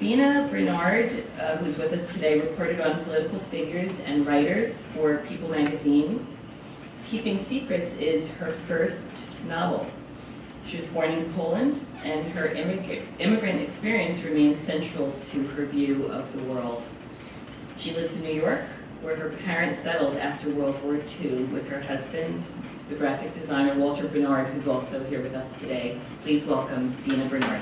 Bina Bernard, who's with us today, reported on political figures and writers for People magazine. Keeping Secrets is her first novel. She was born in Poland, and her immigrant experience remains central to her view of the world. She lives in New York, where her parents settled after World War II with her husband, the graphic designer Walter Bernard, who's also here with us today. Please welcome Bina Bernard.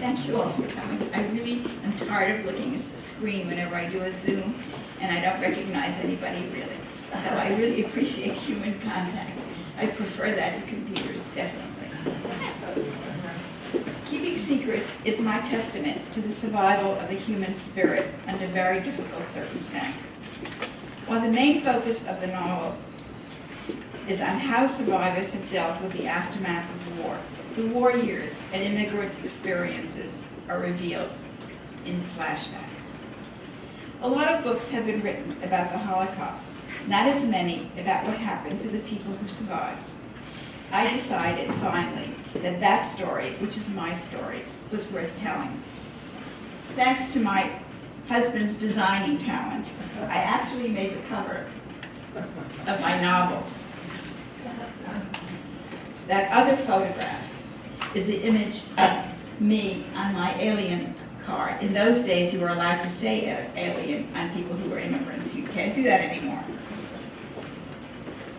Thank you all for coming. I really am tired of looking at the screen whenever I do a Zoom, and I don't recognize anybody really. So I really appreciate human contact. I prefer that to computers, definitely. Keeping Secrets is my testament to the survival of the human spirit under very difficult circumstances. While the main focus of the novel is on how survivors have dealt with the aftermath of the war years and immigrant experiences are revealed in flashbacks. A lot of books have been written about the Holocaust, not as many about what happened to the people who survived. I decided, finally, that that story, which is my story, was worth telling. Thanks to my husband's designing talent, I actually made the cover of my novel. That other photograph is the image of me on my alien card. In those days, you were allowed to say alien on people who were immigrants. You can't do that anymore.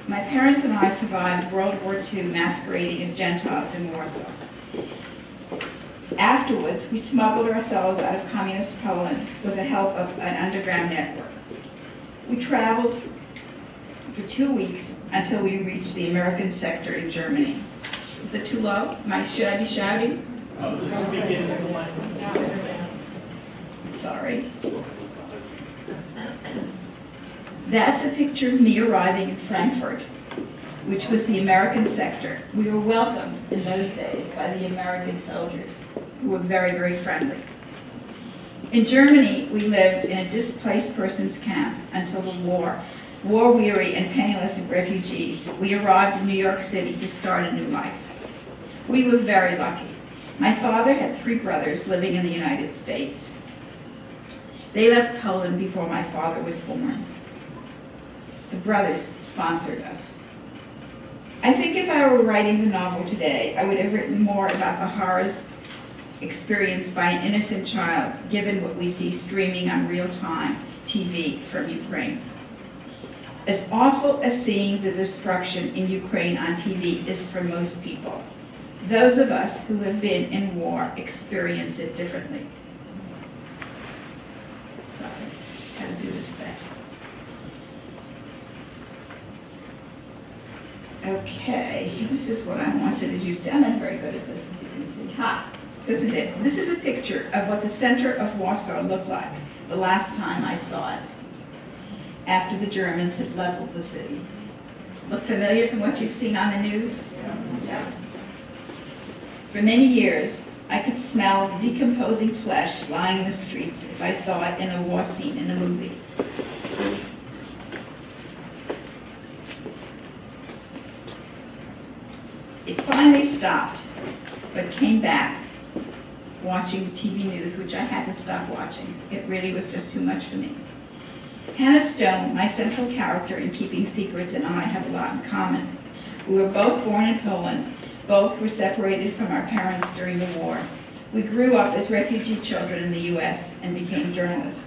My parents and I survived World War II masquerading as Gentiles in Warsaw. Afterwards, we smuggled ourselves out of communist Poland with the help of an underground network. We traveled for 2 weeks until we reached the American sector in Germany. Is it too low? Should I be shouting? Sorry. That's a picture of me arriving in Frankfurt, which was the American sector. We were welcomed in those days by the American soldiers, who were very, very friendly. In Germany, we lived in a displaced persons camp until the war-weary and penniless refugees. We arrived in New York City to start a new life. We were very lucky. My father had 3 brothers living in the United States. They left Poland before my father was born. The brothers sponsored us. I think if I were writing the novel today, I would have written more about the horrors experienced by an innocent child, given what we see streaming on real-time TV from Ukraine. As awful as seeing the destruction in Ukraine on TV is for most people, those of us who have been in war experience it differently. Sorry, how to do this back. Okay, this is what I wanted you to see. I'm not very good at this, as you can see. This is it. This is a picture of what the center of Warsaw looked like the last time I saw it, after the Germans had leveled the city. Look familiar from what you've seen on the news? Yeah. For many years, I could smell decomposing flesh lying in the streets if I saw it in a war scene in a movie. It finally stopped, but came back watching TV news, which I had to stop watching. It really was just too much for me. Hannah Stone, my central character in Keeping Secrets, and I have a lot in common. We were both born in Poland. Both were separated from our parents during the war. We grew up as refugee children in the U.S. and became journalists.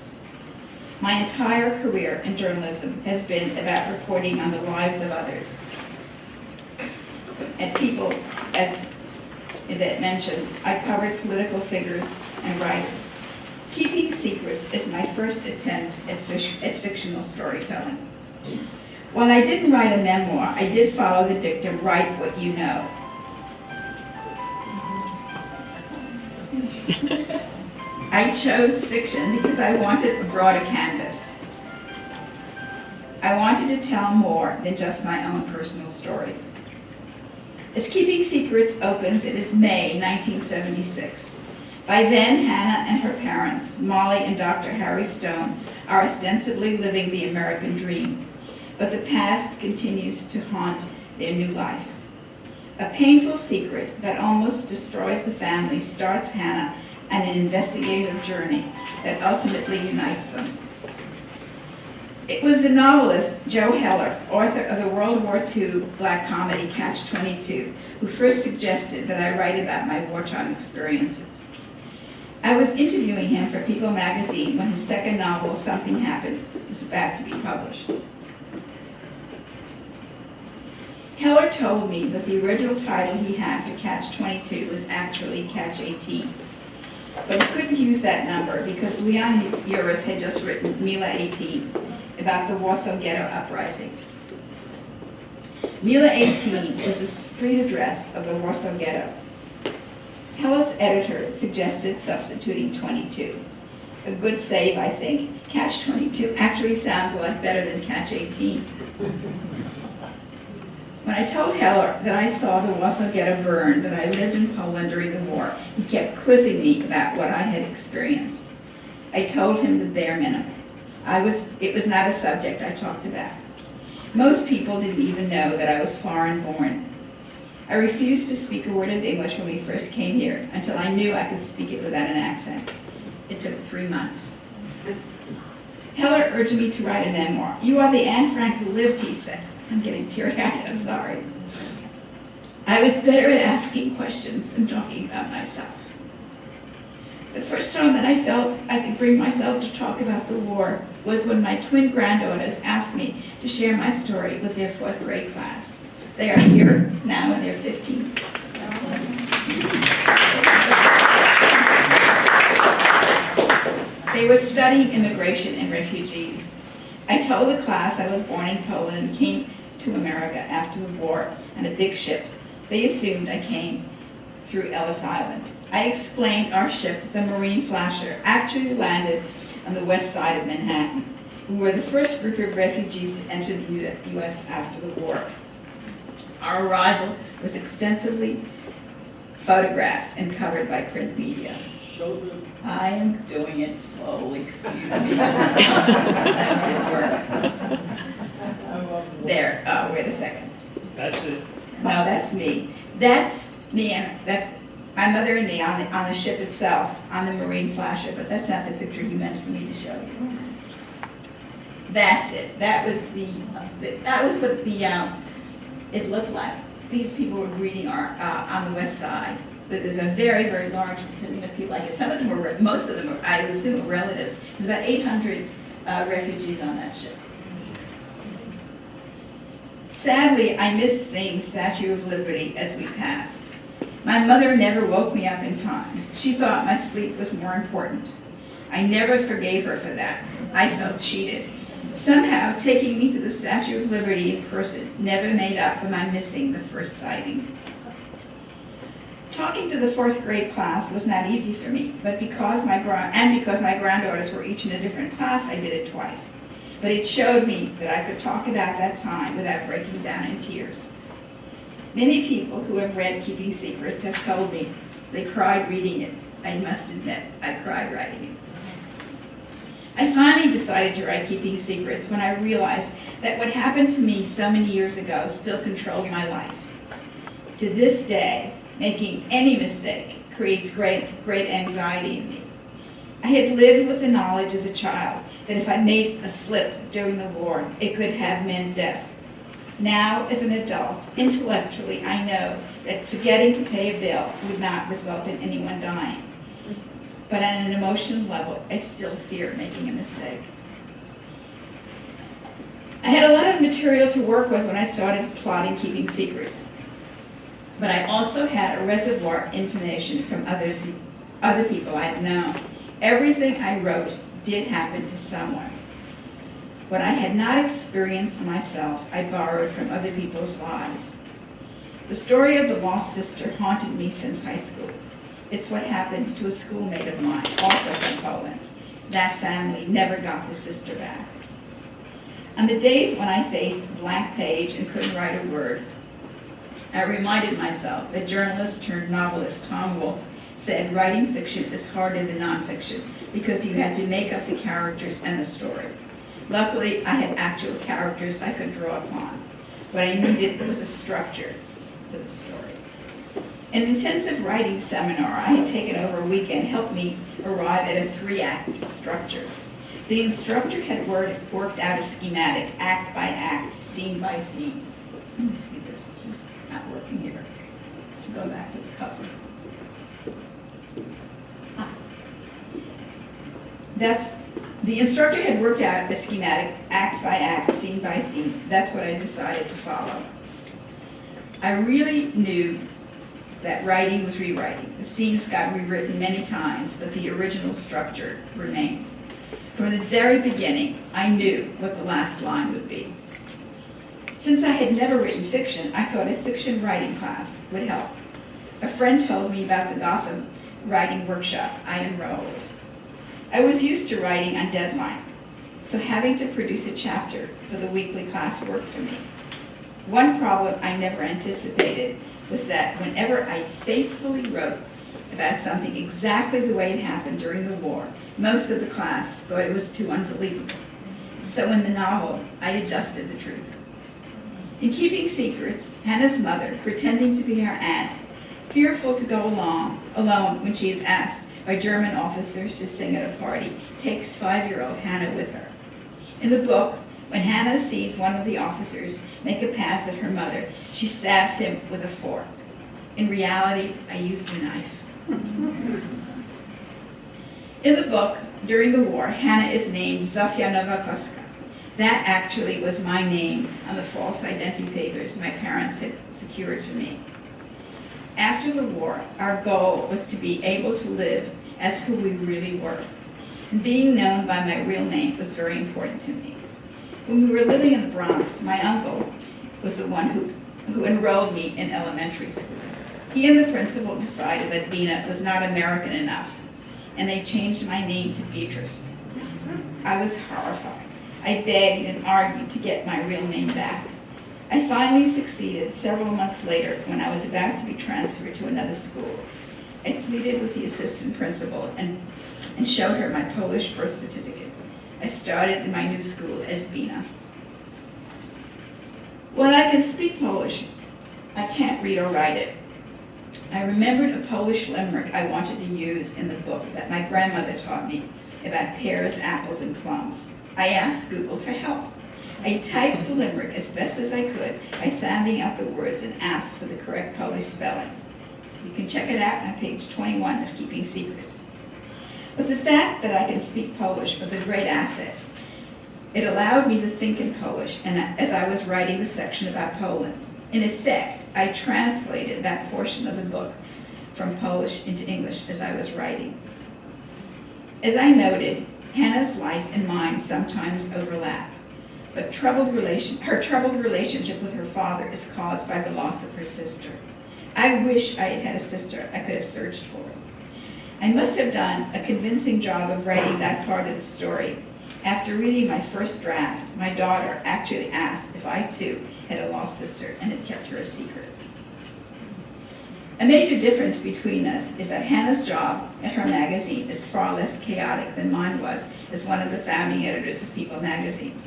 My entire career in journalism has been about reporting on the lives of others and people. As Yvette mentioned, I covered political figures and writers. Keeping Secrets is my first attempt at fictional storytelling. While I didn't write a memoir, I did follow the dictum, write what you know. I chose fiction because I wanted a broader canvas. I wanted to tell more than just my own personal story. As Keeping Secrets opens, it is May 1976. By then, Hannah and her parents, Molly and Dr. Harry Stone, are ostensibly living the American dream, but the past continues to haunt their new life. A painful secret that almost destroys the family starts Hannah on an investigative journey that ultimately unites them. It was the novelist Joe Heller, author of the World War II black comedy Catch-22, who first suggested that I write about my wartime experiences. I was interviewing him for People magazine when his second novel, Something Happened, was about to be published. Heller told me that the original title he had for Catch-22 was actually Catch-18. But he couldn't use that number because Leon Uris had just written Mila 18 about the Warsaw Ghetto Uprising. Mila 18 is the street address of the Warsaw Ghetto. Heller's editor suggested substituting 22. A good save, I think. Catch-22 actually sounds a lot better than Catch-18. When I told Heller that I saw the Warsaw Ghetto burn, that I lived in Poland during the war, he kept quizzing me about what I had experienced. I told him the bare minimum. It was not a subject I talked about. Most people didn't even know that I was foreign born. I refused to speak a word of English when we first came here until I knew I could speak it without an accent. It took 3 months. Heller urged me to write a memoir. You are the Anne Frank who lived, he said. I'm getting teary-eyed, I'm sorry. I was better at asking questions than talking about myself. The first time that I felt I could bring myself to talk about the war was when my twin granddaughters asked me to share my story with their 4th grade class. They are here now and they're 15. They were studying immigration and refugees. I told the class I was born in Poland and came to America after the war on a big ship. They assumed I came through Ellis Island. I explained our ship, the Marine Flasher, actually landed on the west side of Manhattan. We were the first group of refugees to enter the U.S. after the war. Our arrival was extensively photographed and covered by print media. I am doing it slowly, excuse me. That did work. There, oh, wait a second. That's it. No, that's me. That's me, and that's my mother and me on the ship itself, on the Marine Flasher, but that's not the picture he meant for me to show you. That's it. That was what it looked like. These people were greeting on the west side. But there's a very, very large community of people like it. Some of them were, most of them were, I assume, were relatives. There's about 800 refugees on that ship. Sadly, I missed seeing Statue of Liberty as we passed. My mother never woke me up in time. She thought my sleep was more important. I never forgave her for that. I felt cheated. Somehow, taking me to the Statue of Liberty in person never made up for my missing the first sighting. Talking to the 4th grade class was not easy for me, but because my granddaughters were each in a different class, I did it twice. But it showed me that I could talk about that time without breaking down in tears. Many people who have read Keeping Secrets have told me they cried reading it. I must admit, I cried writing it. I finally decided to write Keeping Secrets when I realized that what happened to me so many years ago still controlled my life. To this day, making any mistake creates great anxiety in me. I had lived with the knowledge as a child that if I made a slip during the war, it could have meant death. Now, as an adult, intellectually, I know that forgetting to pay a bill would not result in anyone dying. But on an emotional level, I still fear making a mistake. I had a lot of material to work with when I started plotting Keeping Secrets. But I also had a reservoir of information from other people I had known. Everything I wrote did happen to someone. What I had not experienced myself, I borrowed from other people's lives. The story of the lost sister haunted me since high school. It's what happened to a schoolmate of mine, also from Poland. That family never got the sister back. On the days when I faced a blank page and couldn't write a word, I reminded myself that journalist turned novelist Tom Wolfe said writing fiction is harder than nonfiction because you had to make up the characters and the story. Luckily, I had actual characters I could draw upon. What I needed was a structure. for the story. An intensive writing seminar I had taken over a weekend helped me arrive at a 3-act structure. The instructor had worked out a schematic, act by act, scene by scene. Let me see this. This is not working here. Go back to the cover. The instructor had worked out a schematic, act by act, scene by scene. That's what I decided to follow. I really knew that writing was rewriting. The scenes got rewritten many times, but the original structure remained. From the very beginning, I knew what the last line would be. Since I had never written fiction, I thought a fiction writing class would help. A friend told me about the Gotham writing workshop. I enrolled. I was used to writing on deadline, so having to produce a chapter for the weekly class worked for me. One problem I never anticipated was that whenever I faithfully wrote about something exactly the way it happened during the war, most of the class thought it was too unbelievable. So in the novel, I adjusted the truth. In keeping secrets, Hannah's mother, pretending to be her aunt, fearful to go alone when she is asked by German officers to sing at a party, takes 5-year-old Hannah with her. In the book, when Hannah sees one of the officers make a pass at her mother, she stabs him with a fork. In reality, I used a knife. In the book, during the war, Hannah is named Zofia Nowakoska. That actually was my name on the false identity papers my parents had secured for me. After the war, our goal was to be able to live as who we really were. And being known by my real name was very important to me. When we were living in the Bronx, my uncle was the one who enrolled me in elementary school. He and the principal decided that Bina was not American enough, and they changed my name to Beatrice. I was horrified. I begged and argued to get my real name back. I finally succeeded several months later when I was about to be transferred to another school. I pleaded with the assistant principal and showed her my Polish birth certificate. I started in my new school as Bina. While I can speak Polish, I can't read or write it. I remembered a Polish limerick I wanted to use in the book that my grandmother taught me about pears, apples, and plums. I asked Google for help. I typed the limerick as best as I could by sounding out the words and asked for the correct Polish spelling. You can check it out on page 21 of Keeping Secrets. But the fact that I can speak Polish was a great asset. It allowed me to think in Polish, and as I was writing the section about Poland, in effect, I translated that portion of the book from Polish into English as I was writing. As I noted, Hannah's life and mine sometimes overlap, but her troubled relationship with her father is caused by the loss of her sister. I wish I had had a sister I could have searched for. I must have done a convincing job of writing that part of the story. After reading my first draft, my daughter actually asked if I too had a lost sister and had kept her a secret. A major difference between us is that Hannah's job at her magazine is far less chaotic than mine was as one of the founding editors of People magazine.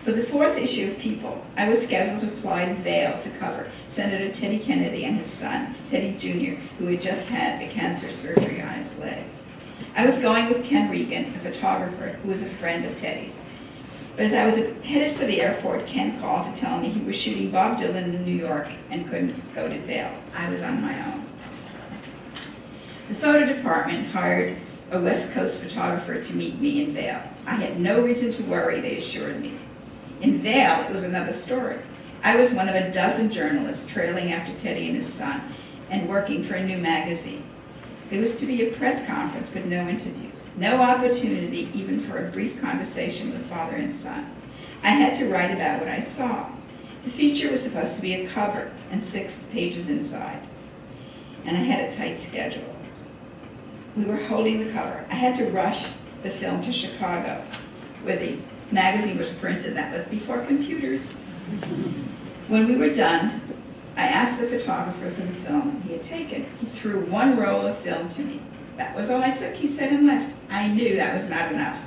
For the 4th issue of People, I was scheduled to fly to Vail to cover Senator Teddy Kennedy and his son, Teddy Jr., who had just had a cancer surgery on his leg. I was going with Ken Regan, a photographer who was a friend of Teddy's. But as I was headed for the airport, Ken called to tell me he was shooting Bob Dylan in New York and couldn't go to Vail. I was on my own. The photo department hired a West Coast photographer to meet me in Vail. I had no reason to worry, they assured me. In Vail, it was another story. I was one of a dozen journalists trailing after Teddy and his son and working for a new magazine. There was to be a press conference, but no interviews. No opportunity even for a brief conversation with father and son. I had to write about what I saw. The feature was supposed to be a cover and 6 pages inside, and I had a tight schedule. We were holding the cover. I had to rush the film to Chicago, where the magazine was printed. That was before computers. When we were done, I asked the photographer for the film he had taken. He threw 1 roll of film to me. That was all I took, he said, and left. I knew that was not enough.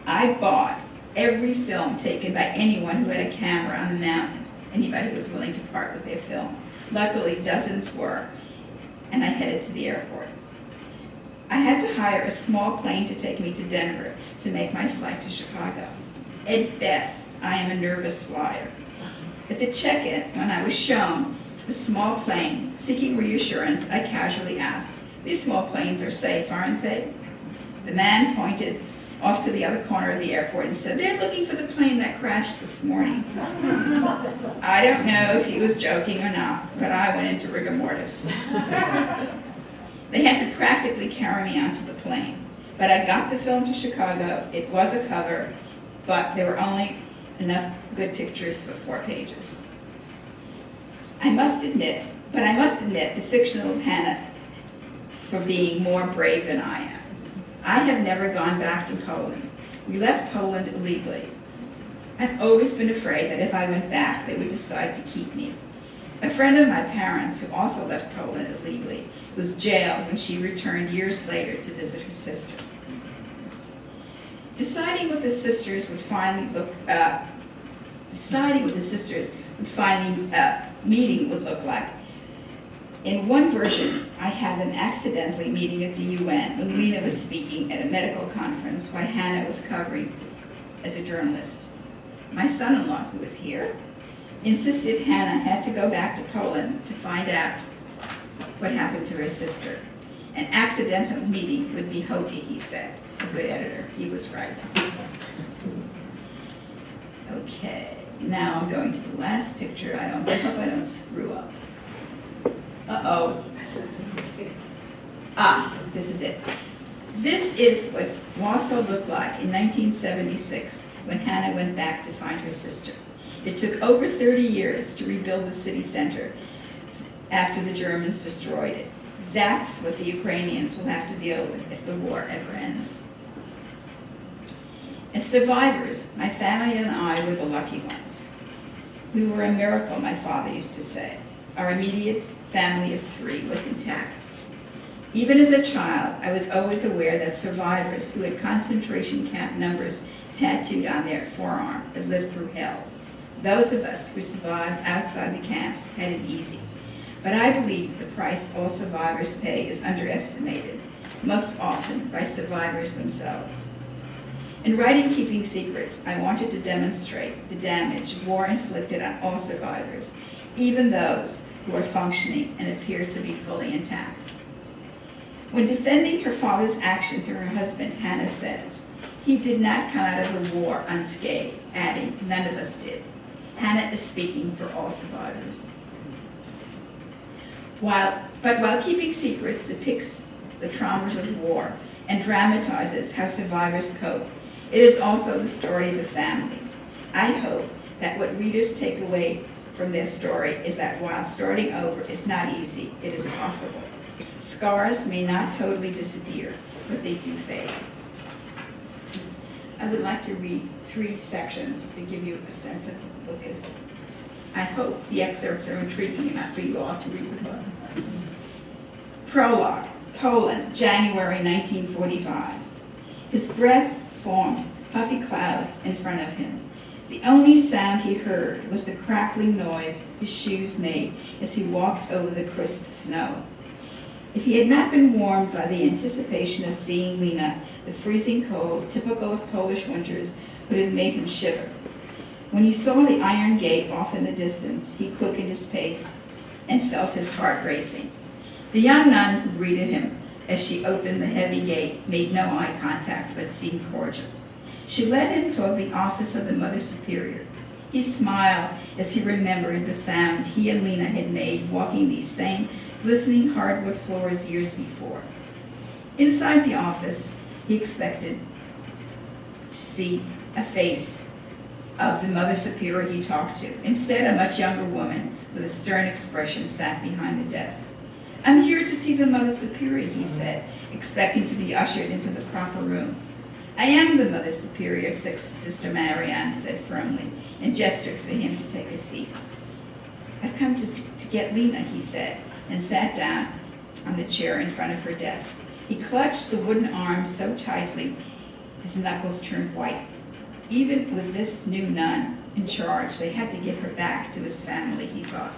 I bought every film taken by anyone who had a camera on the mountain. anybody who was willing to part with their film. Luckily, dozens were, and I headed to the airport. I had to hire a small plane to take me to Denver to make my flight to Chicago. At best, I am a nervous flyer. At the check-in, when I was shown the small plane, seeking reassurance, I casually asked, "These small planes are safe, aren't they?" The man pointed off to the other corner of the airport and said, "They're looking for the plane that crashed this morning." I don't know if he was joking or not, but I went into rigor mortis. They had to practically carry me onto the plane. But I got the film to Chicago. It was a cover, but there were only enough good pictures for 4 pages. I must admit the fictional Hannah for being more brave than I am. I have never gone back to Poland. We left Poland illegally. I've always been afraid that if I went back, they would decide to keep me. A friend of my parents, who also left Poland illegally, was jailed when she returned years later to visit her sister. Deciding what the sisters would finally meeting would look like. In one version, I had them accidentally meeting at the UN when Lena was speaking at a medical conference while Hannah was covering as a journalist. My son-in-law, who was here, insisted Hannah had to go back to Poland to find out what happened to her sister. An accidental meeting would be hokey, he said. A good editor, he was right. Okay, now I'm going to the last picture. I hope I don't screw up. Uh-oh. This is it. This is what Warsaw looked like in 1976 when Hannah went back to find her sister. It took over 30 years to rebuild the city center after the Germans destroyed it. That's what the Ukrainians will have to deal with if the war ever ends. As survivors, my family and I were the lucky ones. We were a miracle, my father used to say. Our immediate family of 3 was intact. Even as a child, I was always aware that survivors who had concentration camp numbers tattooed on their forearm had lived through hell. Those of us who survived outside the camps had it easy. But I believe the price all survivors pay is underestimated, most often by survivors themselves. In writing Keeping Secrets, I wanted to demonstrate the damage war inflicted on all survivors, even those who are functioning and appear to be fully intact. When defending her father's action to her husband, Hannah says, "He did not come out of the war unscathed," adding, "None of us did." Hannah is speaking for all survivors. While Keeping Secrets depicts the traumas of war and dramatizes how survivors cope, it is also the story of the family. I hope that what readers take away from their story is that while starting over is not easy, it is possible. Scars may not totally disappear, but they do fade. I would like to read 3 sections to give you a sense of the book is. I hope the excerpts are intriguing enough for you all to read the book. Prologue, Poland, January 1945. His breath formed puffy clouds in front of him. The only sound he heard was the crackling noise his shoes made as he walked over the crisp snow. If he had not been warmed by the anticipation of seeing Lena, the freezing cold, typical of Polish winters, would have made him shiver. When he saw the iron gate off in the distance, he quickened his pace and felt his heart racing. The young nun who greeted him as she opened the heavy gate made no eye contact but seemed cordial. She led him toward the office of the Mother Superior. He smiled as he remembered the sound he and Lena had made walking these same glistening hardwood floors years before. Inside the office, he expected to see a face of the Mother Superior he talked to. Instead, a much younger woman with a stern expression sat behind the desk. "I'm here to see the Mother Superior," he said, expecting to be ushered into the proper room. "I am the Mother Superior," Sister Marianne said firmly, and gestured for him to take a seat. "I've come to get Lena," he said, and sat down on the chair in front of her desk. He clutched the wooden arm so tightly his knuckles turned white. Even with this new nun, in charge. They had to give her back to his family, he thought.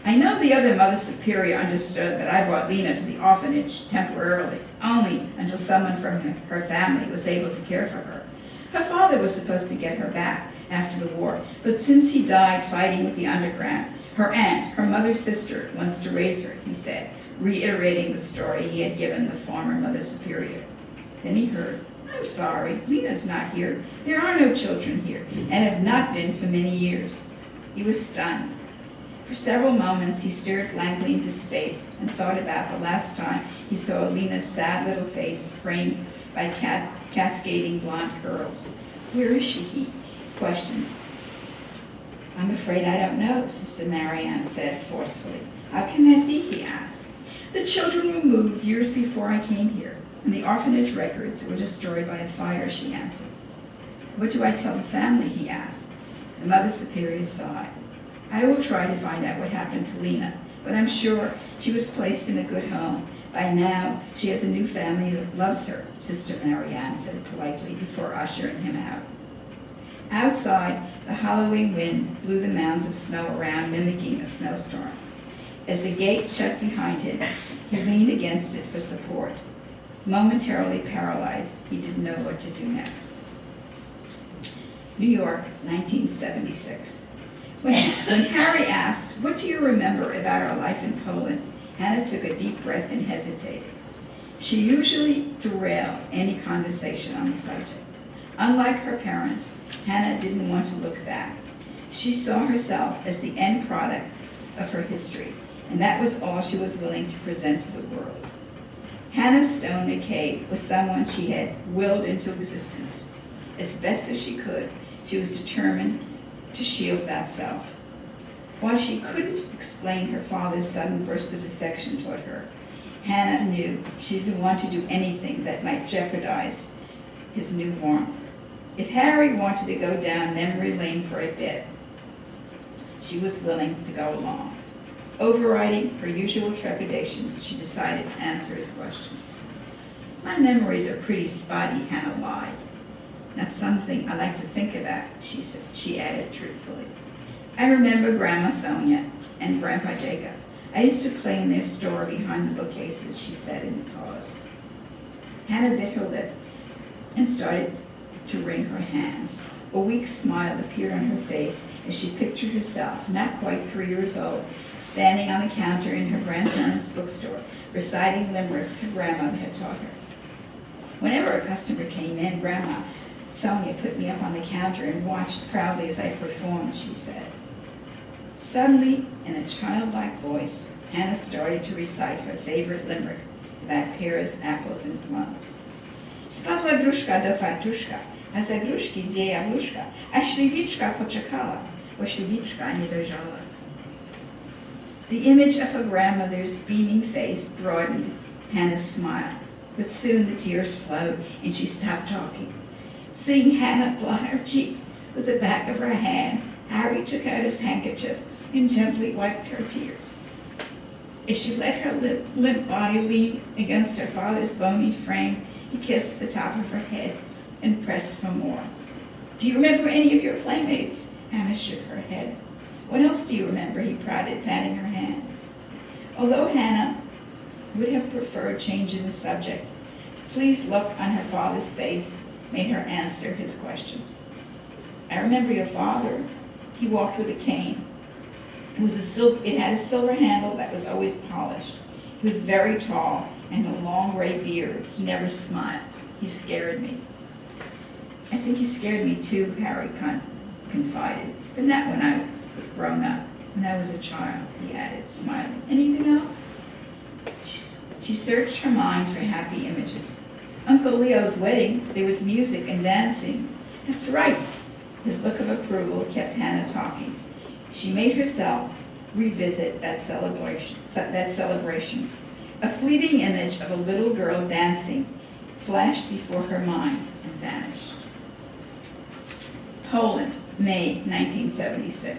I know the other Mother Superior understood that I brought Lena to the orphanage temporarily, only until someone from her family was able to care for her. Her father was supposed to get her back after the war, but since he died fighting with the underground, her aunt, her mother's sister, wants to raise her, he said, reiterating the story he had given the former Mother Superior. Then he heard, I'm sorry, Lena's not here. There are no children here, and have not been for many years. He was stunned. For several moments he stared blankly into space and thought about the last time he saw Lena's sad little face framed by cascading blonde curls. Where is she, he questioned. I'm afraid I don't know, Sister Marianne said forcefully. How can that be, he asked. The children were moved years before I came here, and the orphanage records were destroyed by a fire, she answered. What do I tell the family, he asked. The Mother Superior sighed. I will try to find out what happened to Lena, but I'm sure she was placed in a good home. By now, she has a new family that loves her, Sister Marianne said politely before ushering him out. Outside, the howling wind blew the mounds of snow around, mimicking a snowstorm. As the gate shut behind him, he leaned against it for support. Momentarily paralyzed, he didn't know what to do next. New York, 1976. When Harry asked, what do you remember about our life in Poland, Hannah took a deep breath and hesitated. She usually derailed any conversation on the subject. Unlike her parents, Hannah didn't want to look back. She saw herself as the end product of her history, and that was all she was willing to present to the world. Hannah Stone McCabe was someone she had willed into existence. As best as she could, she was determined to shield that self. While she couldn't explain her father's sudden burst of affection toward her, Hannah knew she didn't want to do anything that might jeopardize his new warmth. If Harry wanted to go down memory lane for a bit, she was willing to go along. Overriding her usual trepidations, she decided to answer his questions. My memories are pretty spotty, Hannah lied. That's something I like to think about, she added truthfully. I remember Grandma Sonia and Grandpa Jacob. I used to play in their store behind the bookcases, she said in a pause. Hannah bit her lip and started to wring her hands. A weak smile appeared on her face as she pictured herself, not quite 3 years old, standing on the counter in her grandparents' bookstore, reciting limericks her grandmother had taught her. Whenever a customer came in, Grandma Sonia put me up on the counter and watched proudly as I performed, she said. Suddenly, in a childlike voice, Hannah started to recite her favorite limerick about pears, apples, and plums. Spadła gruszka do fartuszka, a za gruszki 2 jabłuszka, a śliwiczka poczekała, bo śliwiczka nie dojrzała. The image of her grandmother's beaming face broadened Hannah's smile, but soon the tears flowed and she stopped talking. Seeing Hannah blot her cheek with the back of her hand, Harry took out his handkerchief and gently wiped her tears. As she let her limp body lean against her father's bony frame, he kissed the top of her head and pressed for more. Do you remember any of your playmates? Hannah shook her head. What else do you remember? He prodded, patting her hand. Although Hannah would have preferred changing the subject, pleased look on her father's face made her answer his question. I remember your father. He walked with a cane. It had a silver handle that was always polished. He was very tall and a long gray beard. He never smiled. He scared me. I think he scared me too, Harry confided, but not when I was grown up. When I was a child, he added, smiling. Anything else? She searched her mind for happy images. Uncle Leo's wedding, there was music and dancing. That's right. His look of approval kept Hannah talking. She made herself revisit that celebration. A fleeting image of a little girl dancing flashed before her mind and vanished. Poland, May 1976.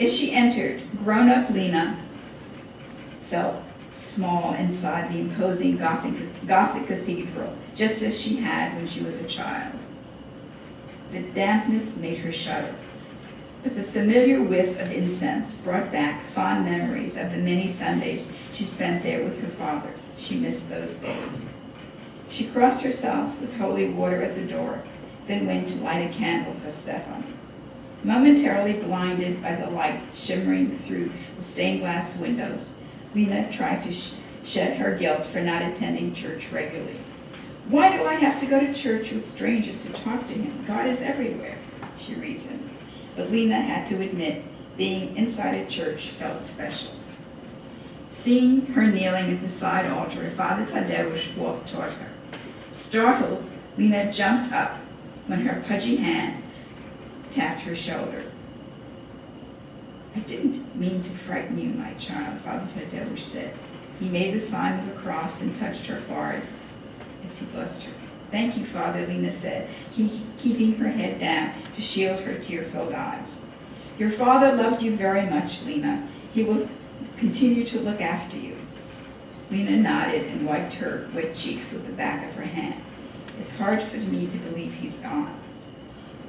As she entered, grown-up Lena felt small inside the imposing Gothic cathedral, just as she had when she was a child. The dampness made her shudder. But the familiar whiff of incense brought back fond memories of the many Sundays she spent there with her father. She missed those days. She crossed herself with holy water at the door, then went to light a candle for Stefan. Momentarily blinded by the light shimmering through the stained glass windows, Lena tried to shed her guilt for not attending church regularly. Why do I have to go to church with strangers to talk to him? God is everywhere, she reasoned. But Lena had to admit being inside a church felt special. Seeing her kneeling at the side altar, Father Tadeusz walked toward her. Startled, Lena jumped up when her pudgy hand tapped her shoulder. I didn't mean to frighten you, my child, Father Tadeusz said. He made the sign of the cross and touched her forehead as he blessed her. Thank you, Father, Lena said, keeping her head down to shield her tear-filled eyes. Your father loved you very much, Lena. He will continue to look after you. Lena nodded and wiped her wet cheeks with the back of her hand. It's hard for me to believe he's gone.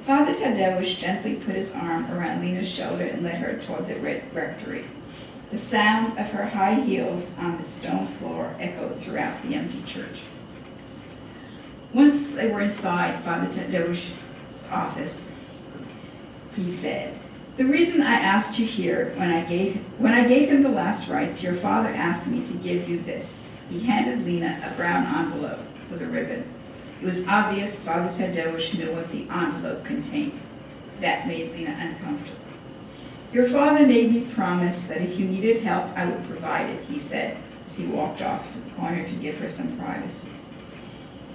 Father Tadeusz gently put his arm around Lena's shoulder and led her toward the rectory. The sound of her high heels on the stone floor echoed throughout the empty church. Once they were inside Father Tadeusz's office, he said, the reason I asked you here when I gave him the last rites, your father asked me to give you this. He handed Lena a brown envelope with a ribbon. It was obvious Father Tadeusz knew what the envelope contained. That made Lena uncomfortable. Your father made me promise that if you needed help, I would provide it, he said, as he walked off to the corner to give her some privacy.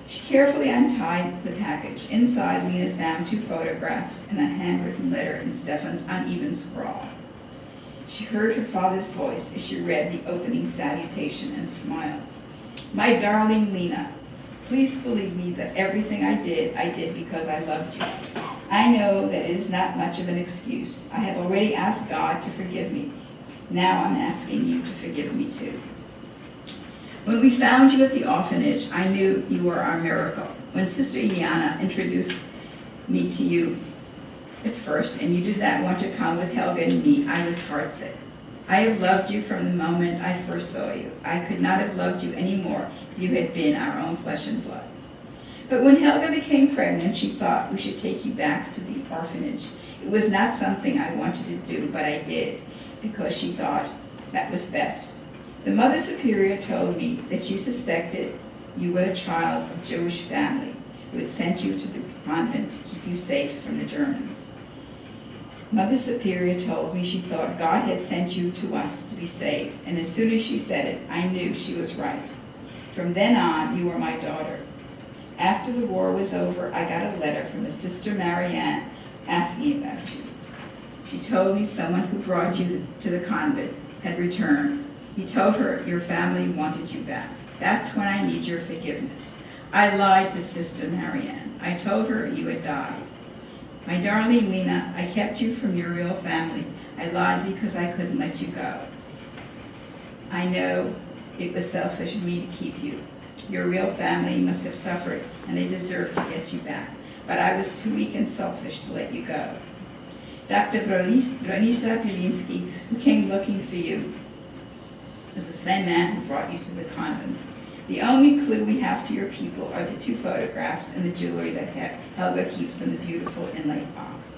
She carefully untied the package. Inside, Lena found 2 photographs and a handwritten letter in Stefan's uneven scrawl. She heard her father's voice as she read the opening salutation and smiled. My darling Lena, please believe me that everything I did because I loved you. I know that it is not much of an excuse. I have already asked God to forgive me. Now I'm asking you to forgive me too. When we found you at the orphanage, I knew you were our miracle. When Sister Iana introduced me to you at first, and you did not want to come with Helga and me, I was heartsick. I have loved you from the moment I first saw you. I could not have loved you any more if you had been our own flesh and blood. But when Helga became pregnant, she thought we should take you back to the orphanage. It was not something I wanted to do, but I did, because she thought that was best. The Mother Superior told me that she suspected you were a child of Jewish family who had sent you to the convent to keep you safe from the Germans. Mother Superior told me she thought God had sent you to us to be saved, and as soon as she said it, I knew she was right. From then on, you were my daughter. After the war was over, I got a letter from a Sister Marianne asking about you. She told me someone who brought you to the convent had returned. He told her your family wanted you back. That's when I need your forgiveness. I lied to Sister Marianne. I told her you had died. My darling Lena, I kept you from your real family. I lied because I couldn't let you go. I know it was selfish of me to keep you. Your real family must have suffered, and they deserve to get you back. But I was too weak and selfish to let you go. Dr. Bronislaw Pilinski, who came looking for you, was the same man who brought you to the convent. The only clue we have to your people are the 2 photographs and the jewelry that Helga keeps in the beautiful inlaid box.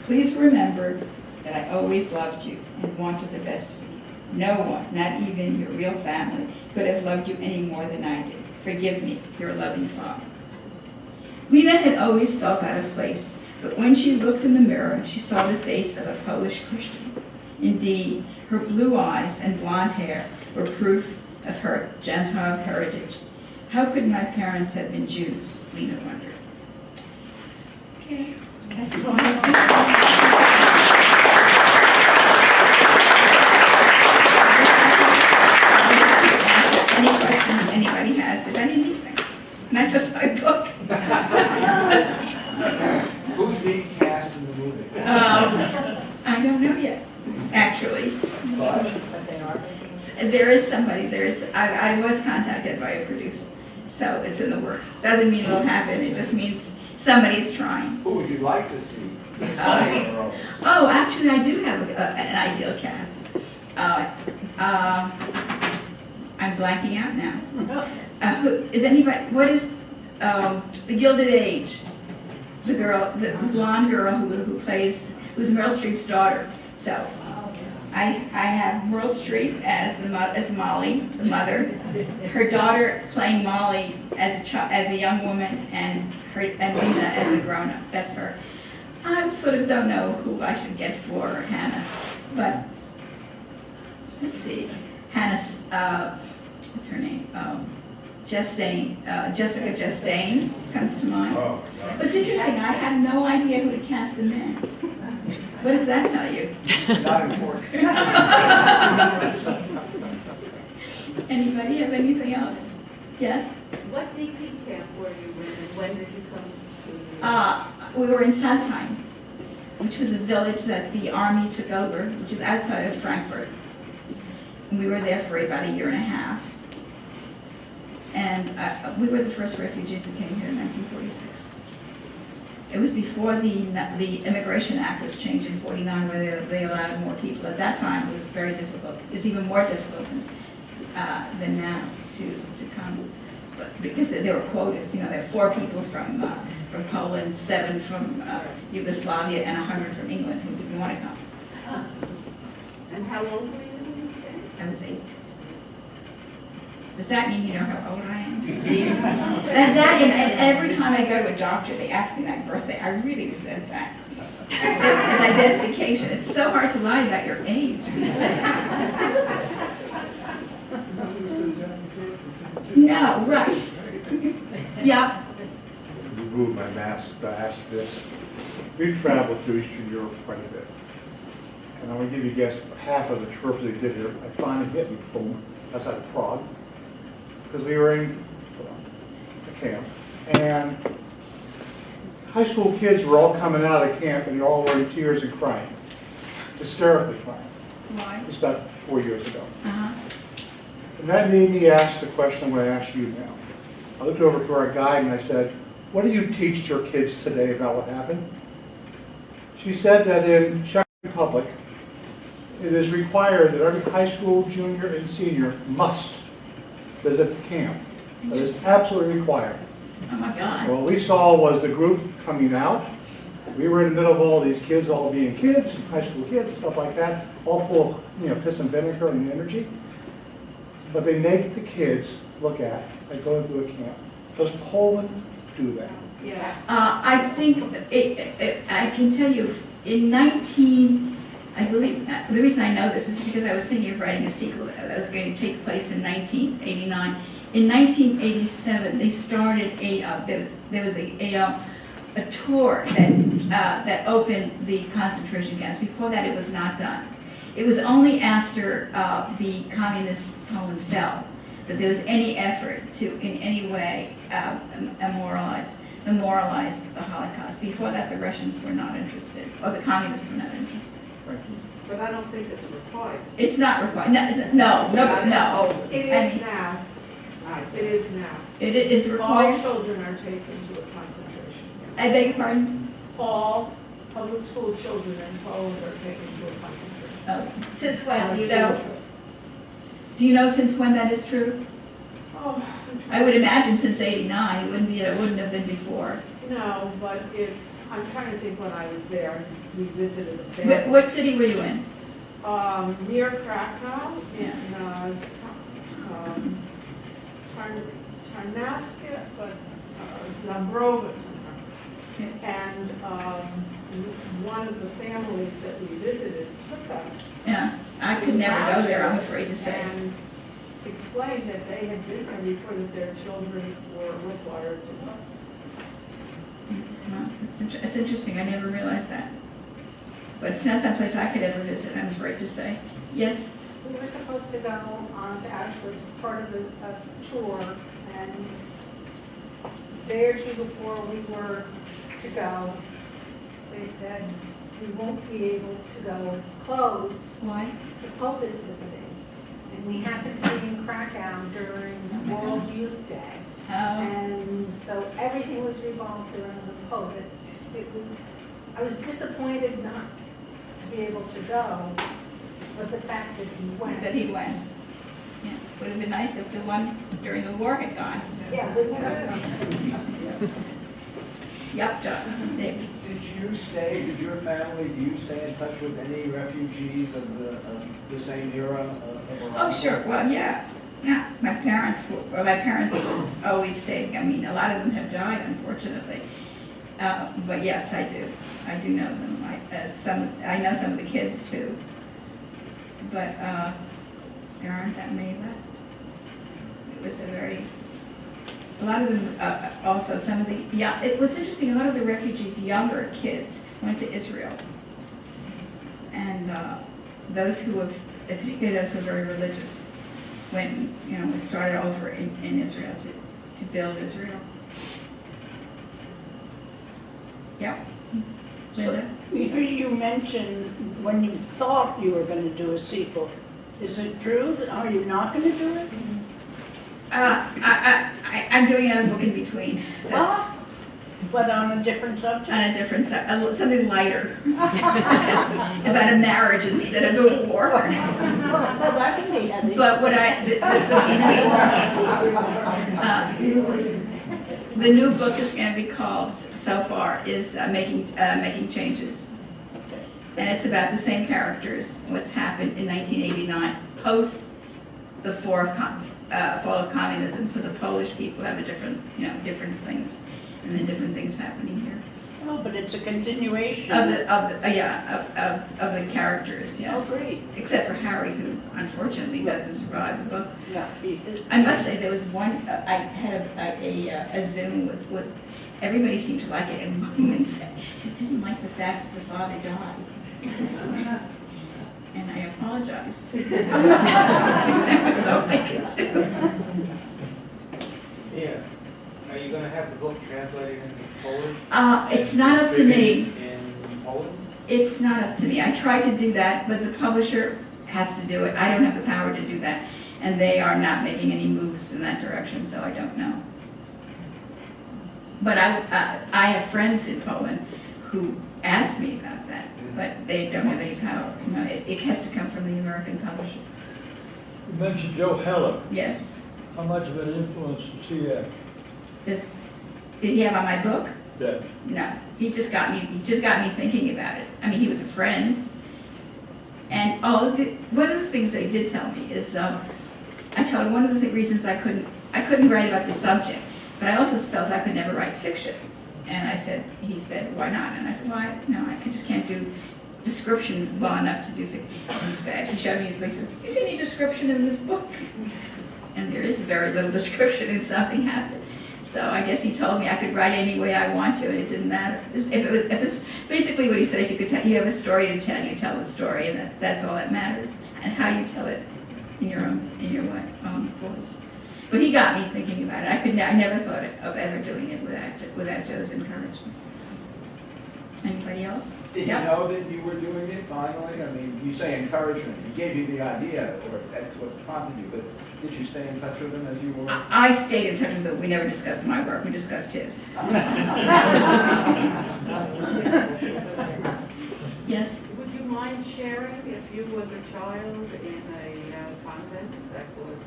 Please remember that I always loved you and wanted the best for you. No one, not even your real family, could have loved you any more than I did. Forgive me, your loving father. Lena had always felt out of place, but when she looked in the mirror, she saw the face of a Polish Christian. Indeed, her blue eyes and blonde hair were proof of her Gentile heritage. How could my parents have been Jews? Lena wondered. Okay, that's all I have to say. Any questions anybody has about anything? Not just my book. Who's being cast in the movie? I don't know yet, actually. There is somebody, I was contacted by a producer, so it's in the works. Doesn't mean it'll happen, it just means Somebody's trying. Who would you like to see? Oh, actually, I do have an ideal cast. I'm blanking out now. Is anybody, what is The Gilded Age? The girl, the blonde girl who plays, who's Meryl Streep's daughter. So I have Meryl Streep as Molly, the mother. Her daughter playing Molly as a young woman, and Lena as a grown-up. That's her. I sort of don't know who I should get for Hannah, but let's see. Hannah's, what's her name? Jessica Chastain comes to mind. Oh, What's interesting, I have no idea who to cast them in. What does that tell you? not important. Anybody have anything else? Yes? What DP camp were you in, and when did you come to? We were in Salzheim, which was a village that the army took over, which is outside of Frankfurt. And we were there for about a year and a half. And we were the first refugees who came here in 1946. It was before the Immigration Act was changed in 49, where they allowed more people. At that time, it was very difficult. It was even more difficult than now to come. But because there were quotas, there were 4 people from Poland, 7 from Yugoslavia, and 100 from England who didn't want to come. And how old were you when you came? I was 8. Does that mean you know how old I am? and every time I go to a doctor, they ask me my birthday. I really resent that as identification. It's so hard to lie about your age these days. No, right. Yeah. Remove my mask to ask this. We've traveled through Eastern Europe quite a bit. And I'm going to give you a guess, half of the trips they did here, I finally hit me, boom, outside of Prague. Because we were in a camp. And high school kids were all coming out of the camp and they all were in tears and crying. Hysterically crying. Why? It was about 4 years ago. Uh-huh. And that made me ask the question I'm going to ask you now. I looked over to our guide and I said, what do you teach your kids today about what happened? She said that in Czech Republic, it is required that every high school junior and senior must visit the camp. That is absolutely required. Oh my God. What we saw was the group coming out. We were in the middle of all these kids, all being kids, high school kids and stuff like that, all full of piss and vinegar and energy. But they make the kids look at, like going to a camp. Does Poland do that? Yes. I think I can tell you I believe, the reason I know this is because I was thinking of writing a sequel that was going to take place in 1989. In 1987, they started there was a tour that opened the concentration camps. Before that, it was not done. It was only after the communist Poland fell that there was any effort to, in any way, memorialize the Holocaust. Before that, the Russians were not interested, or the communists were not interested. But I don't think it's required. It's not required. No. It is now. It is now. It is All required. children are taken to a concentration camp. I beg your pardon? All public school children in Poland are taken to a concentration camp. Oh, since when? Do you School know? trip. Do you know since when that is true? Oh, I would imagine since '89. It wouldn't have been before. no, but I'm trying to think when I was there. We visited a family. What city were you in? Near Krakow, in Tarnaskia, but Dąbrowa. Okay. And one of the families that we visited took us. Yeah, I could never go there, I'm afraid to say. And explained that they had been there before that their children were required to go. Well, it's interesting, I never realized that. But it's not someplace I could ever visit, I'm afraid to say. Yes? We were supposed to go on to Auschwitz as part of a tour, and a day or two before we were to go, they said, we won't be able to go, it's closed, Why? the Pope is visiting. And we happened to be in Krakow during Oh my World God. Youth Day. And so everything was revolved around the Pope. I was disappointed not to be able to go, but the fact that he went. That he went. Yeah, would have been nice if the one during the war had gone. Yeah, wouldn't it? Yep, John. Did your family, do you stay in touch with any refugees of the same era of Oh, Morocco? sure, well, yeah. Yeah, my parents always stayed. I mean, a lot of them have died, unfortunately. But yes, I do. I do know them. I know some of the kids too. But there aren't that many left. It was a lot of them, also some of the, what's interesting, a lot of the refugees, younger kids, went to Israel. And those who have, particularly those who are very religious, went, and started over in Israel to build Israel. Yep. Linda? You mentioned when you thought you were going to do a sequel. Is it true? Are you not going to do it? I'm doing another book in between. That's But on a different subject? on a different something lighter. About a marriage instead of a war. Well, that can be heavy. But what the new book is going to be called, so far, is Making Changes. And it's about the same characters, what's happened in 1989, post the fall of communism. So the Polish people have a different things, and then different things happening here. Oh, but it's a continuation. Of the characters, yes. Oh, great. Except for Harry, who unfortunately doesn't survive the book. Yeah, he did. I must say, there was one, I had a Zoom with, everybody seemed to like it, and one woman said she didn't like the fact that the father died. And I apologized. That was all I could do. Yeah. Are you gonna have the book translated into Polish? It's not up to me. In Poland? It's not up to me. I tried to do that, but the publisher has to do it. I don't have the power to do that. And they are not making any moves in that direction, so I don't know. But I have friends in Poland who asked me about that, but they don't have any power. It has to come from the American publisher. You mentioned Joe Heller. Yes. How much of an influence does he have? Did he have on my book? That No. He just got me thinking about it. I mean, he was a friend. And one of the things they did tell me is, I told him one of the reasons I couldn't write about the subject, but I also felt I could never write fiction. And he said, why not? And I said, why? No, I just can't do description well enough to do fiction. He showed me his book. He said, is there any description in this book? And there is very little description, and something happened. So I guess he told me I could write any way I want to, and it didn't matter. Basically what he said, if you have a story to tell, you tell the story, and that's all that matters, and how you tell it in your own voice. But he got me thinking about it. I never thought of ever doing it without Joe's encouragement. Anybody else? Did Yep. you know that you were doing it finally? I mean, you say encouragement. He gave you the idea, or that's what prompted you, but did you stay in touch with him as you were? I stayed in touch with him. We never discussed my work. We discussed his. Yes? Would you mind sharing if you were the child in a convent that was?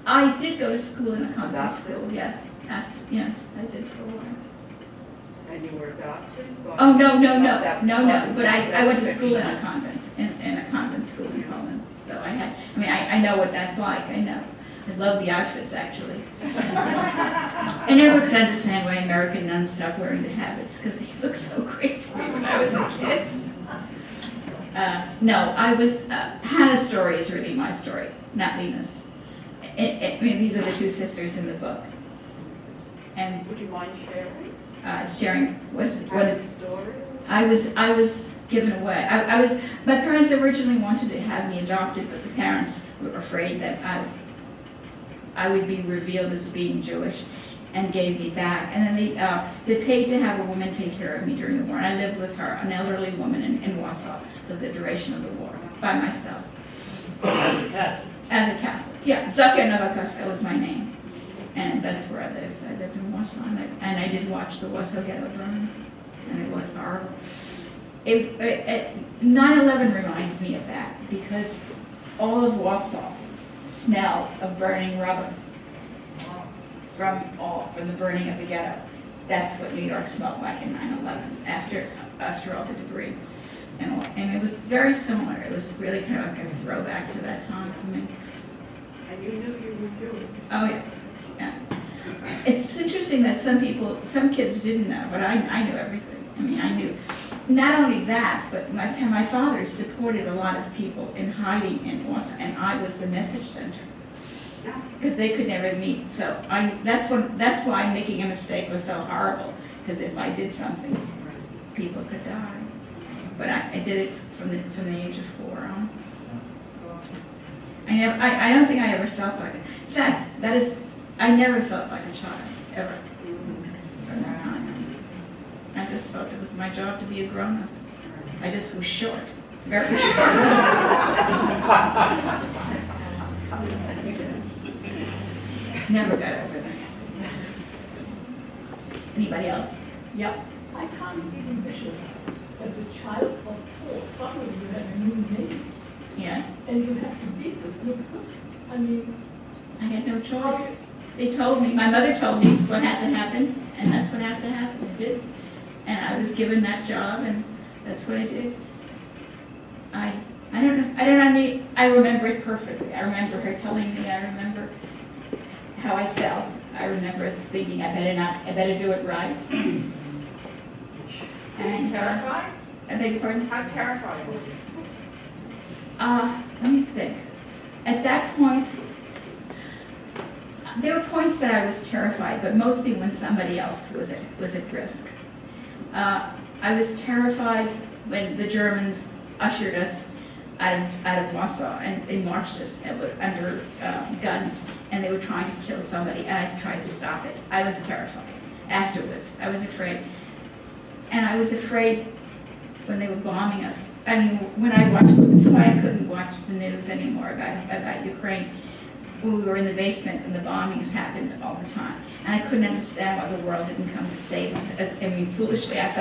I did go to school in a convent school, yes. Yes, I did for a while. And you were adopted? Oh, no. But I went to school in a convent, in a convent school in Poland. So I know what that's like, I know. I love the outfits, actually. I never could understand why American nuns stopped wearing the habits, because they looked so great to me when I was a kid. No, Hannah's story is really my story, not Lena's. These are the two sisters in the book. And Would you mind sharing? sharing what Hannah's story? I was given away. My parents originally wanted to have me adopted, but the parents were afraid that I would be revealed as being Jewish, and gave me back. And then they paid to have a woman take care of me during the war. And I lived with her, an elderly woman in Warsaw, for the duration of the war, by myself. As a Catholic. As a Catholic, yeah. Zofia Nowakoska was my name. And that's where I lived. I lived in Warsaw, and I did watch the Warsaw Ghetto burn, and it was horrible. 9/11 reminded me of that, because all of Warsaw smelled of burning rubber from the burning of the ghetto. That's what New York smelled like in 9/11, after all the debris. And it was very similar. It was really kind of like a throwback to that time for me. And you knew you were doing it. Oh, yes. Yeah. It's interesting that some kids didn't know, but I knew everything. I mean, I knew not only that, but my father supported a lot of people in hiding in Warsaw, and I was the message center, because they could never meet. So that's why making a mistake was so horrible, because if I did something, people could die. But I did it from the age of 4 on. I don't think I ever felt like it. In fact, I never felt like a child, ever. I just felt it was my job to be a grown-up. I just was short, very short. Never got over that. Anybody else? Yep. I can't even visualize, as a child of 4, suddenly you have a new name, Yes. and you have to be this new person. I mean, I had no choice. They told me, my mother told me what had to happen, and that's what had to happen. It did. And I was given that job, and that's what I did. I don't know. I remember it perfectly. I remember her telling me. I remember how I felt. I remember thinking I better do it right. And terrified? I beg your pardon? How terrified were you? Let me think. At that point, there were points that I was terrified, but mostly when somebody else was at risk. I was terrified when the Germans ushered us out of Warsaw, and they marched us under guns, and they were trying to kill somebody, and I tried to stop it. I was terrified. Afterwards, I was afraid. And I was afraid when they were bombing us. I mean, when I watched, that's why I couldn't watch the news anymore about Ukraine. When we were in the basement and the bombings happened all the time. And I couldn't understand why the world didn't come to save us. I mean, foolishly, I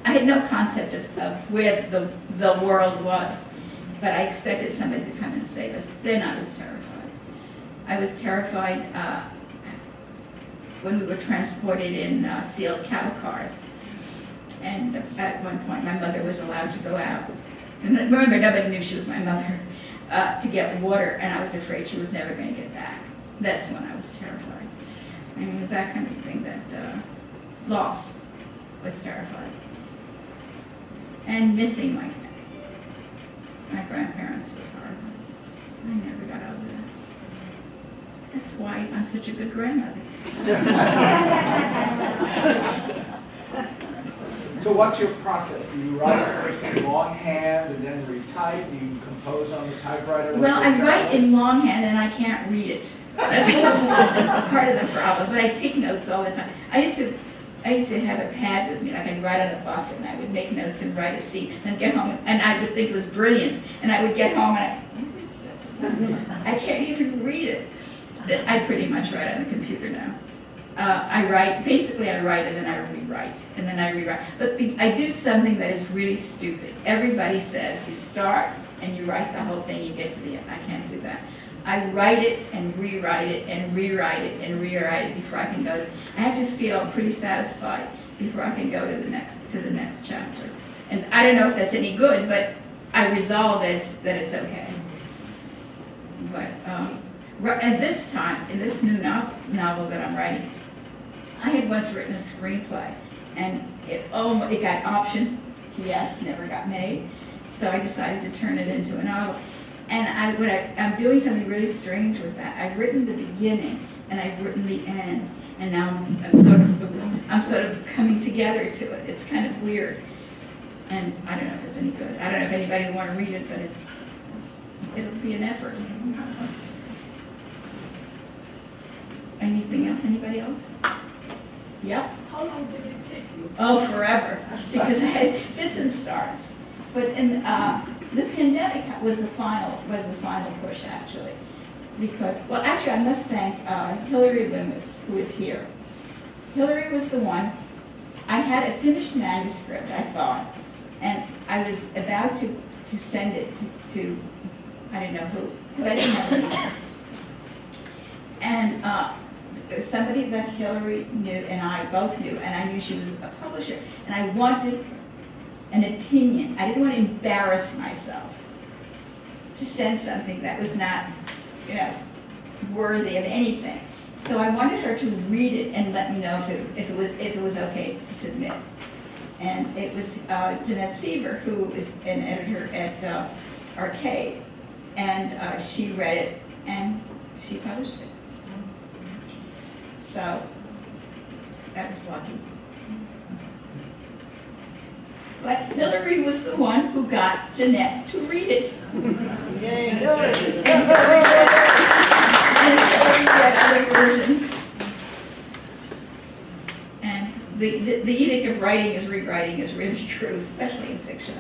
had no concept of where the world was. But I expected somebody to come and save us. Then I was terrified. I was terrified when we were transported in sealed cattle cars. And at one point, my mother was allowed to go out. And remember, nobody knew she was my mother, to get water, and I was afraid she was never going to get back. That's when I was terrified. I mean, that kind of thing, that loss was terrified. And missing my grandparents was horrible. I never got over that. That's why I'm such a good grandmother. So what's your process? Do you write first in longhand and then retype? Do you compose on the typewriter? Well, I write in longhand and I can't read it. That's part of the problem, but I take notes all the time. I used to have a pad with me, like I'd write on the bus, and I would make notes and write a seat, and get home, and I would think it was brilliant, and I would get home and what is this? I can't even read it. I pretty much write on the computer now. I write and then I rewrite, and then I rewrite. But I do something that is really stupid. Everybody says you start and you write the whole thing, you get to the end. I can't do that. I write it and rewrite it and rewrite it and rewrite it before I can go to. I have to feel pretty satisfied before I can go to the next chapter. And I don't know if that's any good, but I resolve that it's okay. But at this time, in this new novel that I'm writing, I had once written a screenplay, and it got optioned, yes, never got made. So I decided to turn it into a novel. And I'm doing something really strange with that. I've written the beginning and I've written the end, and now I'm sort of coming together to it. It's kind of weird, and I don't know if it's any good. I don't know if anybody will want to read it, but it'll be an effort. Anything else? Anybody else? Yep. How long did it take you? Oh, forever, because I had fits and starts. But the pandemic was the final push, actually. because, well, actually, I must thank Hillary Loomis, who is here. Hillary was the one, I had a finished manuscript, I thought, and I was about to send it to I didn't know who, because I didn't have any. And it was somebody that Hillary knew and I both knew, and I knew she was a publisher, and I wanted an opinion. I didn't want to embarrass myself to send something that was not, worthy of anything. So I wanted her to read it and let me know if it was okay to submit. And it was Jeanette Seaver, who is an editor at Arcade, and she read it and she published it. So that was lucky. But Hillary was the one who got Jeanette to read it. Yay. And Hillary read other versions. And the edict of writing is rewriting is really true, especially in fiction,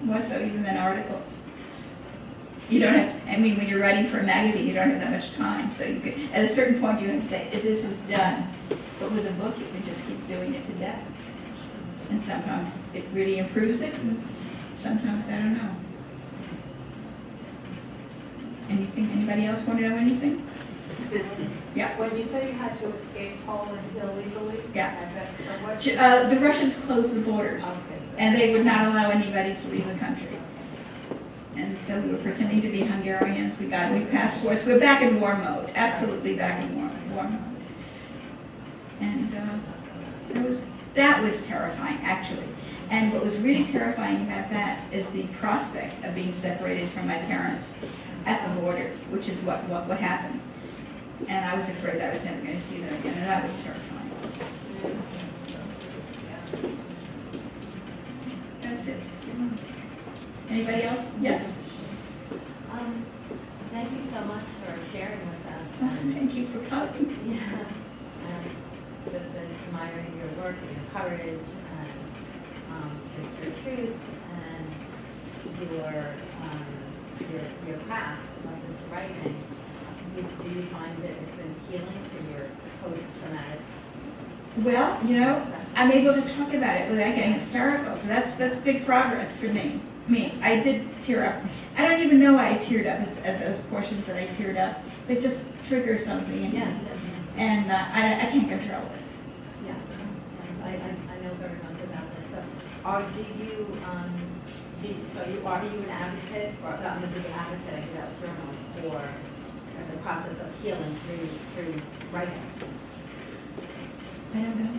more so even than articles. You don't have, when you're writing for a magazine, you don't have that much time, so you could, at a certain point you have to say, this is done. But with a book, you can just keep doing it to death. And sometimes it really improves it, and sometimes I don't know. Anybody else want to know anything? Yeah. When you say you had to escape Poland illegally? Yeah. So what? The Russians closed the borders, Okay, so- and they would not allow anybody to leave the country. And so we were pretending to be Hungarians. We got new passports. We're back in war mode, absolutely back in war mode. And that was terrifying, actually. And what was really terrifying about that is the prospect of being separated from my parents at the border, which is what happened. And I was afraid that I was never going to see them again, and that was terrifying. That's it. Anybody else? Yes? Thank you so much for sharing with us. Thank you for coming. Yeah. Just been admiring your work and your courage and your truth and your craft of this writing. Do you find that it's been healing for your post-traumatic? Well, I'm able to talk about it without getting hysterical, so that's big progress for me. I did tear up. I don't even know why I teared up. It's at those portions that I teared up. They just trigger something in me. Yeah. And I can't control it. Yeah. I know very much about this. So, are you an advocate or I'm a big advocate about journals for the process of healing through writing? I don't know.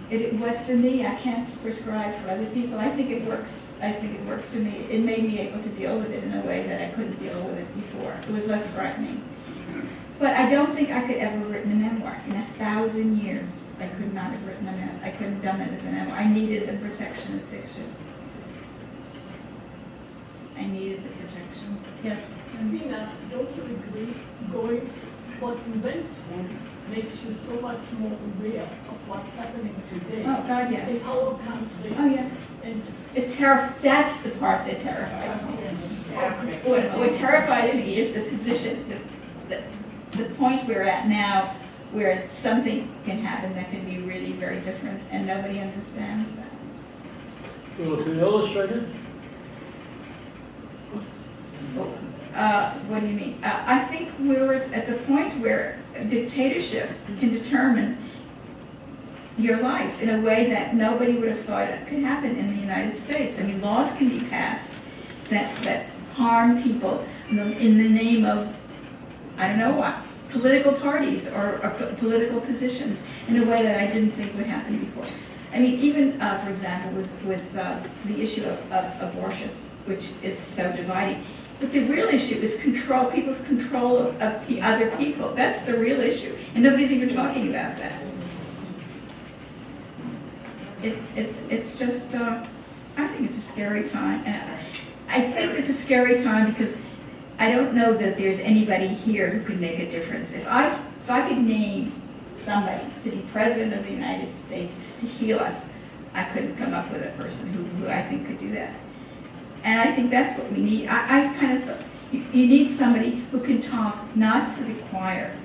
It was for me. I can't prescribe for other people. I think it works. I think it worked for me. It made me able to deal with it in a way that I couldn't deal with it before. It was less frightening. But I don't think I could ever have written a memoir. In 1,000 years, I could not have written a memoir. I couldn't have done it as a memoir. I needed the protection of fiction. I needed the protection. Yes? Bina, don't you agree, what invents them makes you so much more aware of what's happening today? Oh, God, In yes. our country. Oh, yeah. And That's the part that terrifies me. What terrifies me is the position, the point we're at now, where something can happen that can be really very different, and nobody understands that. Will it be illustrated? What do you mean? I think we're at the point where dictatorship can determine your life in a way that nobody would have thought it could happen in the United States. Laws can be passed that harm people in the name of, I don't know what, political parties or political positions in a way that I didn't think would happen before. Even, for example, with the issue of abortion, which is so dividing. But the real issue is people's control of the other people. That's the real issue. And nobody's even talking about that. It's just, I think it's a scary time. And I think it's a scary time because I don't know that there's anybody here who could make a difference. If I could name somebody to be president of the United States to heal us, I couldn't come up with a person who I think could do that. And I think that's what we need. I kind of, You need somebody who can talk not to the choir.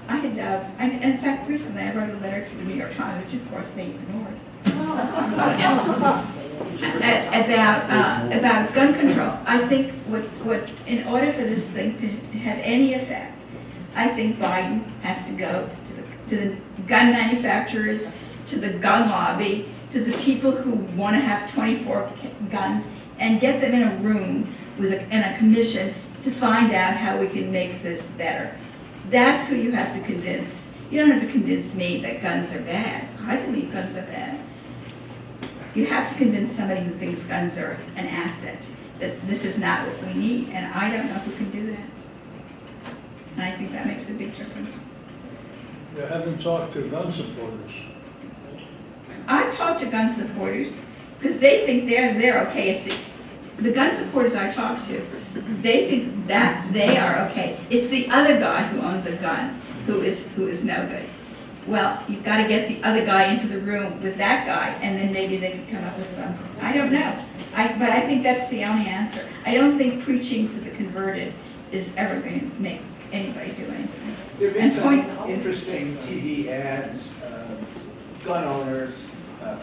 In fact, recently I wrote a letter to the New York Times, which of course they ignored, about gun control. I think in order for this thing to have any effect, I think Biden has to go to the gun manufacturers, to the gun lobby, to the people who want to have 24 guns, and get them in a room in a commission to find out how we can make this better. That's who you have to convince. You don't have to convince me that guns are bad. I believe guns are bad. You have to convince somebody who thinks guns are an asset, that this is not what we need, and I don't know who can do that. And I think that makes a big difference. You haven't talked to gun supporters. I talk to gun supporters because they think they're okay. It's the gun supporters I talk to, they think that they are okay. It's the other guy who owns a gun who is no good. Well, you've got to get the other guy into the room with that guy, and then maybe they can come up with some. I don't know. But I think that's the only answer. I don't think preaching to the converted is ever going to make anybody do anything. There have been some interesting TV ads, gun owners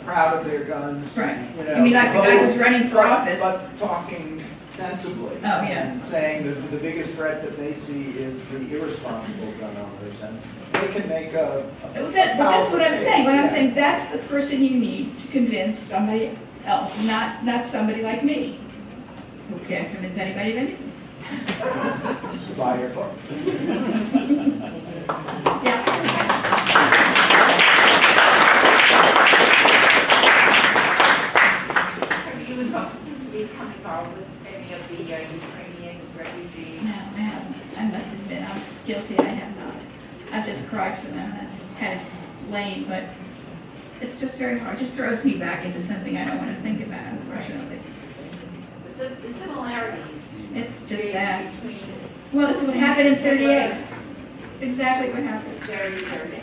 proud of their guns. Right. You know, I mean, like the guy who's running for office. But talking sensibly. Oh, yeah. And saying that the biggest threat that they see is the irresponsible gun owners. And they can make But that's what I'm saying. What I'm Yeah. saying, that's the person you need to convince somebody else, not somebody like me, who can't convince anybody of anything. buy your book. Have you become involved with any of the Ukrainian refugees? No, I haven't. I must admit, I'm guilty. I have not. I've just cried for them. That's kind of lame, but it's just very hard. It just throws me back into something I don't want to think about, unfortunately. The similarities. It's just that. Between Well, it's what happened in '38. It's exactly what happened. very, very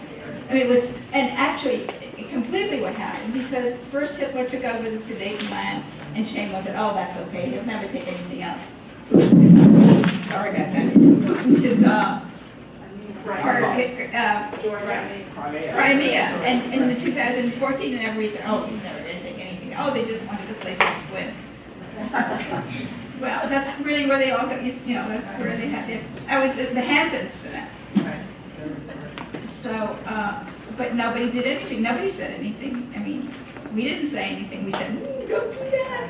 I mean, and actually, completely what happened, because first Hitler took over the Sudetenland, and Chaim said, oh, that's okay, he'll never take anything else. Sorry about that. Putin took Crimea, and in the 2014, and everybody said, oh, he's never going to take anything. Oh, they just wanted a place to swim. Well, that's really where they all got, that's where they had I was the Hamptons for that. So, but nobody did anything. Nobody said anything. I mean, we didn't say anything. We said, don't do that.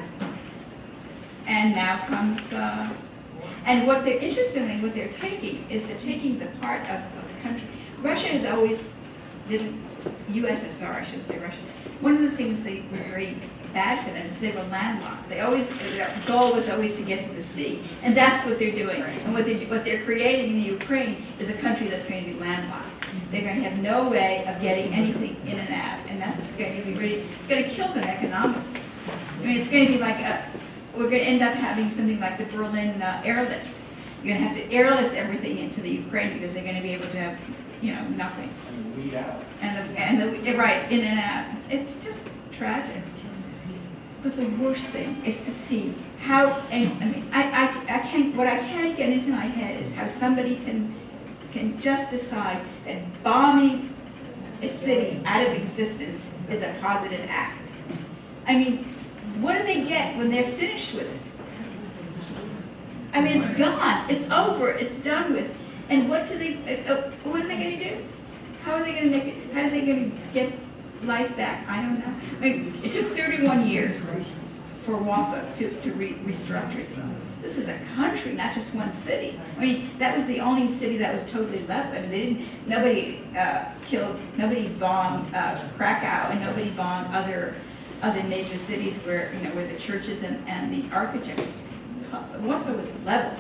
And now comes, and what they're, interestingly, what they're taking is they're taking the part of the country. Russia has always, USSR, I shouldn't say Russia. One of the things that was very bad for them is they were landlocked. Their goal was always to get to the sea, and that's what they're doing. And what they're creating in the Ukraine is a country that's going to be landlocked. They're going to have no way of getting anything in and out, and that's going to be really, it's going to kill them economically. I mean, it's going to be like we're going to end up having something like the Berlin airlift. You're going to have to airlift everything into the Ukraine because they're going to be able to have, nothing. And weed out. Right, in and out. It's just tragic. But the worst thing is to see how, and I mean, I can't, what I can't get into my head is how somebody can just decide that bombing a city out of existence is a positive act. I mean, what do they get when they're finished with it? I mean, it's gone, it's over, it's done with. And what are they going to do? How are they going to make it, how are they going to get life back? I don't know. I mean, it took 31 years for Warsaw to restructure itself. This is a country, not just one city. I mean, that was the only city that was totally left. I mean, nobody bombed Krakow, and nobody bombed other major cities where the churches and the architects. Warsaw was leveled.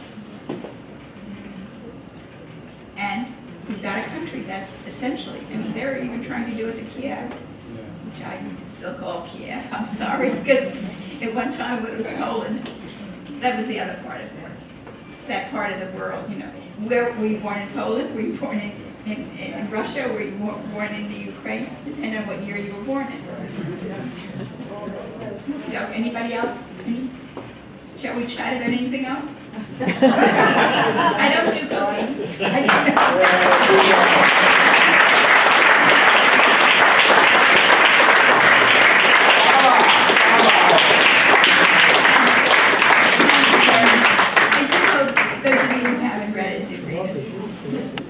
And we've got a country that's essentially, I mean, they're even trying to do it to Kiev, which I still call Kiev. I'm sorry, because at one time it was Poland. That was the other part, of course. That part of the world, Where were you born in Poland? Were you born in Russia? Were you born in the Ukraine? Depending on what year you were born in. Anybody else? Any Shall we chat about anything else? I don't do cooking. I do hope those of you who haven't read it do read it.